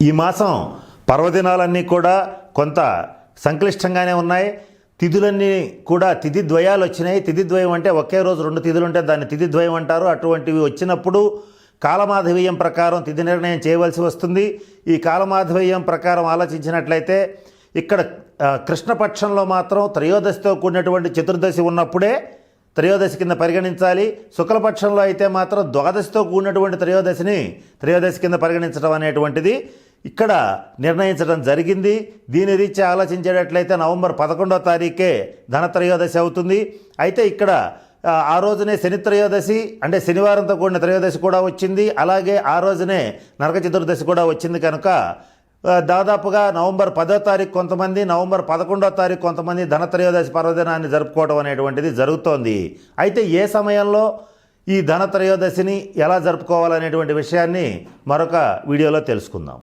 ఈ మాసం పర్వదినాలన్నీ కూడా కొంత సంక్లిష్టంగానే ఉన్నాయి. తిథులన్నీ కూడా తిథిద్వయాలు వచ్చినాయి. తిథిద్వయం అంటే ఒకే రోజు 2 తిథులు ఉంటే దాన్ని తిథిద్వయం అంటారు. అటువంటివి వచ్చినప్పుడు కాలమాధవీయం ప్రకారం తిథి నిర్ణయం చేయవలసి వస్తుంది. ఈ కాలమాధవీయం ప్రకారం ఆలోచించినట్లయితే ఇక్కడ కృష్ణపక్షంలో మాత్రం త్రయోదశితో కూడినటువంటి చతుర్దశి ఉన్నప్పుడే త్రయోదశి కింద పరిగణించాలి. శుక్లపక్షంలో అయితే మాత్రం ద్వాదశితో కూడినటువంటి త్రయోదశి కింద పరిగణించడం అనేటువంటిది ఇక్కడ నిర్ణయించడం జరిగింది. దీని రీత్యా ఆలోచించేటట్లయితే నవంబర్ 11వ తారీఖే ధనత్రయోదశి అవుతుంది. అయితే ఇక్కడ ఆ రోజునే శని త్రయోదశి అంటే శనివారంతో కూడిన త్రయోదశి కూడా వచ్చింది. అలాగే ఆ రోజునే నరక చతుర్దశి కూడా వచ్చింది. కనుక దాదాపుగా నవంబర్ 10వ తారీఖు కొంతమంది, నవంబర్ 11వ తారీఖు కొంతమంది ధనత్రయోదశి పర్వదినాన్ని జరుపుకోవడం అనేటువంటిది జరుగుతోంది. అయితే ఏ సమయంలో ఈ ధనత్రయోదశిని ఎలా జరుపుకోవాలనేటువంటి విషయాన్ని మరొక వీడియోలో తెలుసుకుందాం.